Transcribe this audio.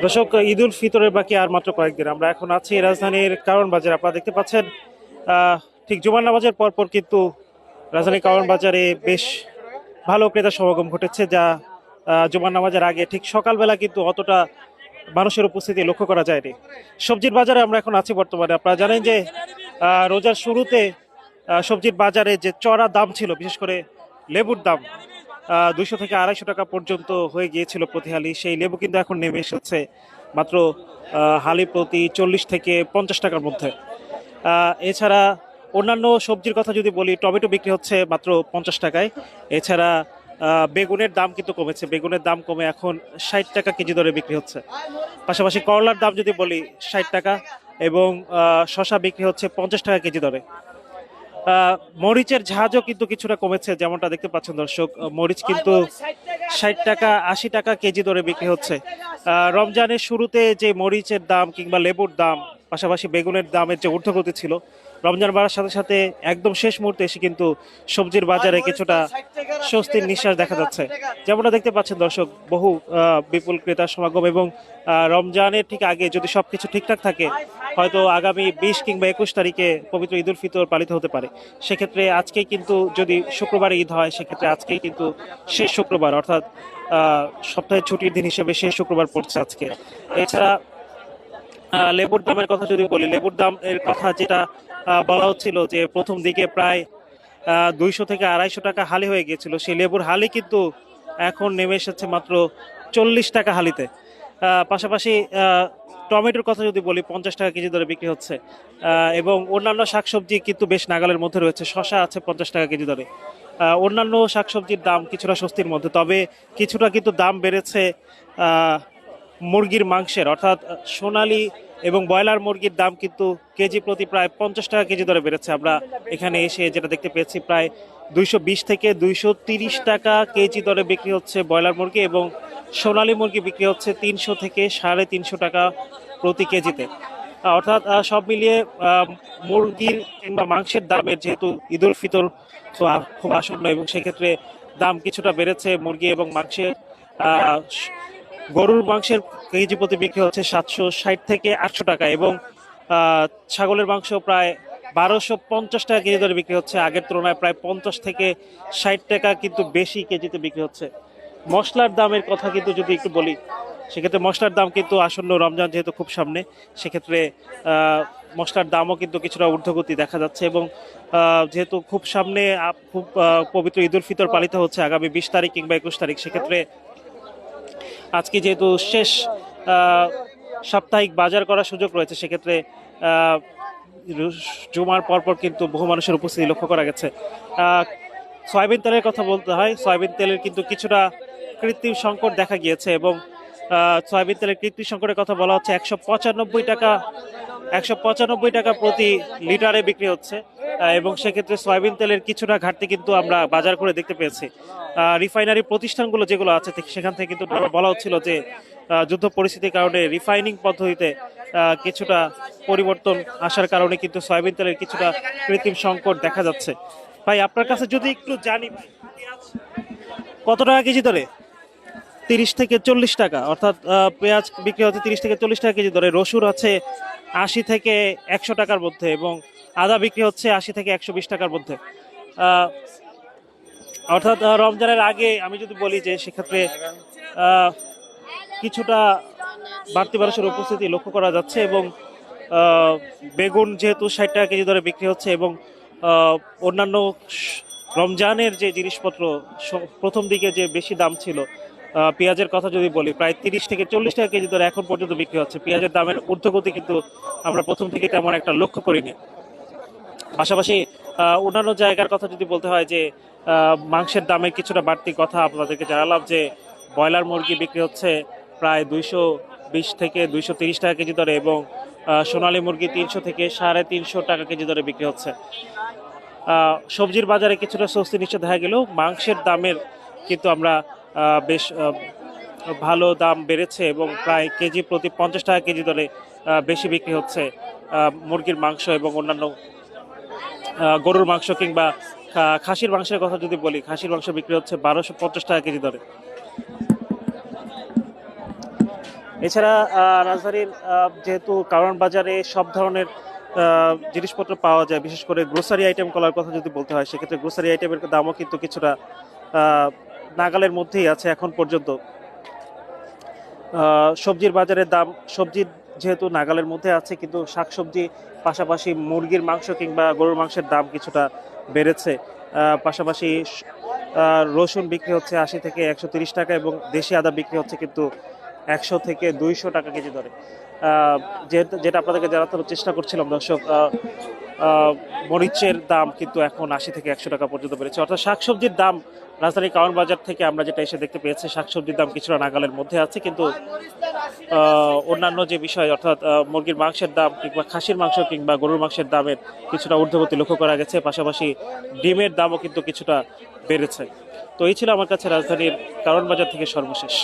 দর্শক, ঈদ উল ফিতরের বাকি আর মাত্র কয়েকদিন। আমরা এখন আছি রাজধানীর কারওয়ান বাজার। আপনারা দেখতে পাচ্ছেন ঠিক জুমার নামাজের পরপর কিন্তু রাজধানীর কারওয়ান বাজারে বেশ ভালো ক্রেতা সমাগম ঘটেছে, যা জুমার নামাজের আগে ঠিক সকালবেলা কিন্তু অতটা মানুষের উপস্থিতি লক্ষ্য করা যায়নি। সবজির বাজারে আমরা এখন আছি বর্তমানে। আপনারা জানেন যে রোজার শুরুতে সবজির বাজারে যে চড়া দাম ছিল, বিশেষ করে লেবুর দাম 200 থেকে 250 টাকা পর্যন্ত হয়ে গিয়েছিল প্রতি হালি। সেই লেবু কিন্তু এখন নেমে এসেছে মাত্র হালি প্রতি 40 থেকে 50 টাকার মধ্যে। এছাড়া অন্যান্য সবজির কথা যদি বলি, টমেটো বিক্রি হচ্ছে মাত্র 50 টাকায়। এছাড়া বেগুনের দাম কিন্তু কমেছে, বেগুনের দাম কমে এখন 60 টাকা কেজি দরে বিক্রি হচ্ছে। পাশাপাশি করলার দাম যদি বলি 60 টাকা, এবং শসা বিক্রি হচ্ছে 50 টাকা কেজি দরে। মরিচের ঝাঁজও কিন্তু কিছুটা কমেছে, যেমনটা দেখতে পাচ্ছেন দর্শক। মরিচ কিন্তু 60 টাকা 80 টাকা কেজি দরে বিক্রি হচ্ছে। রমজানের শুরুতে যে মরিচের দাম কিংবা লেবুর দাম, পাশাপাশি বেগুনের দামের যে ঊর্ধ্বগতি ছিল, রমজান বাড়ার সাথে সাথে একদম শেষ মুহূর্তে এসে কিন্তু সবজির বাজারে কিছুটা স্বস্তির নিঃশ্বাস দেখা যাচ্ছে। যেমনটা দেখতে পাচ্ছেন দর্শক, বহু বিপুল ক্রেতার সমাগম, এবং রমজানের ঠিক আগে যদি সবকিছু ঠিকঠাক থাকে, হয়তো আগামী 20 কিংবা 21 তারিখে পবিত্র ঈদ উল ফিতর পালিত হতে পারে। সেক্ষেত্রে আজকেই কিন্তু, যদি শুক্রবারে ঈদ হয়, সেক্ষেত্রে আজকেই কিন্তু শেষ শুক্রবার, অর্থাৎ সপ্তাহের ছুটির দিন হিসেবে শেষ শুক্রবার পড়ছে আজকে। এছাড়া লেবুর দামের কথা যদি বলি, লেবুর দাম এর কথা যেটা বলা হচ্ছিল যে প্রথম দিকে প্রায় 200 থেকে 250 টাকা হালি হয়ে গিয়েছিল, সেই লেবুর হালি কিন্তু এখন নেমে এসেছে মাত্র 40 টাকা হালিতে। পাশাপাশি টমেটোর কথা যদি বলি 50 টাকা কেজি দরে বিক্রি হচ্ছে, এবং অন্যান্য শাকসবজি কিন্তু বেশ নাগালের মধ্যে রয়েছে। শসা আছে 50 টাকা কেজি দরে। অন্যান্য শাকসবজির দাম কিছুটা স্বস্তির মধ্যে, তবে কিছুটা কিন্তু দাম বেড়েছে মুরগির মাংসের, অর্থাৎ সোনালী এবং ব্রয়লার মুরগির দাম কিন্তু কেজি প্রতি প্রায় 50 টাকা কেজি দরে বেড়েছে। আমরা এখানে এসে যেটা দেখতে পেয়েছি, প্রায় 220 থেকে 230 টাকা কেজি দরে বিক্রি হচ্ছে ব্রয়লার মুরগি, এবং সোনালী মুরগি বিক্রি হচ্ছে 300 থেকে 350 টাকা প্রতি কেজিতে। অর্থাৎ সব মিলিয়ে মুরগির কিংবা মাংসের দামের, যেহেতু ঈদ উল ফিতর খুব আসন্ন, এবং সেক্ষেত্রে দাম কিছুটা বেড়েছে মুরগি এবং মাংসের। গরুর মাংসের কেজি প্রতি বিক্রি হচ্ছে 760 থেকে 800 টাকা, এবং ছাগলের মাংস প্রায় 1250 টাকা কেজি দরে বিক্রি হচ্ছে। আগের তুলনায় প্রায় 50 থেকে 60 টাকা কিন্তু বেশি কেজিতে বিক্রি হচ্ছে। মশলার দামের কথা কিন্তু যদি একটু বলি, সেক্ষেত্রে মশলার দাম কিন্তু আসন্ন রমজান যেহেতু খুব সামনে, সেক্ষেত্রে মশলার দামও কিন্তু কিছুটা ঊর্ধ্বগতি দেখা যাচ্ছে। এবং যেহেতু খুব সামনে খুব পবিত্র ঈদ উল ফিতর পালিত হচ্ছে আগামী 20 তারিখ কিংবা 21 তারিখ, সেক্ষেত্রে আজকে যেহেতু শেষ সাপ্তাহিক বাজার করার সুযোগ রয়েছে, সেক্ষেত্রে জুমার পরপর কিন্তু বহু মানুষের উপস্থিতি লক্ষ্য করা গেছে। সয়াবিন তেলের কথা বলতে হয়, সয়াবিন তেলের কিন্তু কিছুটা কৃত্রিম সংকট দেখা গিয়েছে, এবং সয়াবিন তেলের কৃত্রিম সংকটের কথা বলা হচ্ছে 195 টাকা প্রতি লিটারে বিক্রি হচ্ছে। এবং সেক্ষেত্রে সয়াবিন তেলের কিছুটা ঘাটতি কিন্তু আমরা বাজার করে দেখতে পেয়েছি। রিফাইনারি প্রতিষ্ঠানগুলো যেগুলো আছে, সেখান থেকে কিন্তু বলা হচ্ছিল যে যুদ্ধ পরিস্থিতির কারণে রিফাইনিং পদ্ধতিতে কিছুটা পরিবর্তন আসার কারণে কিন্তু সয়াবিন তেলের কিছুটা কৃত্রিম সংকট দেখা যাচ্ছে। ভাই, আপনার কাছে যদি একটু জানি, কত টাকা কেজি দরে? 30 থেকে 40 টাকা, অর্থাৎ পেঁয়াজ বিক্রি হচ্ছে 30 থেকে 40 টাকা কেজি দরে। রসুন আছে 80 থেকে 100 টাকার মধ্যে, এবং আদা বিক্রি হচ্ছে 80 থেকে 120 টাকার মধ্যে। অর্থাৎ রমজানের আগে আমি যদি বলি যে, সেক্ষেত্রে কিছুটা বাড়তি মানুষের উপস্থিতি লক্ষ্য করা যাচ্ছে। এবং বেগুন যেহেতু 60 টাকা কেজি দরে বিক্রি হচ্ছে, এবং অন্যান্য রমজানের যে জিনিসপত্র প্রথম দিকে যে বেশি দাম ছিল, পেঁয়াজের কথা যদি বলি, প্রায় 30 থেকে 40 টাকা কেজি দরে এখন পর্যন্ত বিক্রি হচ্ছে। পেঁয়াজের দামের ঊর্ধ্বগতি কিন্তু আমরা প্রথম থেকে তেমন একটা লক্ষ্য করিনি। পাশাপাশি অন্যান্য জায়গার কথা যদি বলতে হয়, যে মাংসের দামে কিছুটা বাড়তি কথা আপনাদেরকে জানালাম, যে ব্রয়লার মুরগি বিক্রি হচ্ছে প্রায় 220 থেকে 230 টাকা কেজি দরে, এবং সোনালী মুরগি 300 থেকে 350 টাকা কেজি দরে বিক্রি হচ্ছে। সবজির বাজারে কিছুটা স্বস্তি নিশ্চয় দেখা গেলেও মাংসের দামের কিন্তু আমরা বেশ ভালো দাম বেড়েছে, এবং প্রায় কেজি প্রতি 50 টাকা কেজি দরে বেশি বিক্রি হচ্ছে মুরগির মাংস, এবং অন্যান্য গরুর মাংস কিংবা খাসির মাংসের কথা যদি বলি, খাসির মাংস বিক্রি হচ্ছে 1250 টাকা কেজি দরে। এছাড়া রাজধানীর যেহেতু কারওয়ান বাজারে সব ধরনের জিনিসপত্র পাওয়া যায়, বিশেষ করে গ্রোসারি আইটেম করার কথা যদি বলতে হয়, সেক্ষেত্রে গ্রোসারি আইটেমের দামও কিন্তু কিছুটা আহ, নাগালের মধ্যেই আছে এখন পর্যন্ত। সবজির বাজারের দাম, সবজির যেহেতু নাগালের মধ্যে আছে, কিন্তু শাকসবজি পাশাপাশি মুরগির মাংস কিংবা গরুর মাংসের দাম কিছুটা বেড়েছে। পাশাপাশি রসুন বিক্রি হচ্ছে 80 থেকে 130 টাকা, এবং দেশি আদা বিক্রি হচ্ছে কিন্তু 100 থেকে 200 টাকা কেজি দরে। যেটা আপনাদেরকে জানানোর চেষ্টা করছিলাম দর্শক, মরিচের দাম কিন্তু এখন 80 থেকে 100 টাকা পর্যন্ত বেড়েছে। অর্থাৎ শাকসবজির দাম রাজধানীর কারওয়ান বাজার থেকে আমরা যেটা এসে দেখতে পেয়েছি, শাকসবজির দাম কিছুটা নাগালের মধ্যে আছে, কিন্তু অন্যান্য যে বিষয়, অর্থাৎ মুরগির মাংসের দাম কিংবা খাসির মাংস কিংবা গরুর মাংসের দামের কিছুটা ঊর্ধ্বগতি লক্ষ্য করা গেছে। পাশাপাশি ডিমের দামও কিন্তু কিছুটা বেড়েছে। তো এই ছিল আমার কাছে রাজধানীর কারওয়ান বাজার থেকে সর্বশেষ।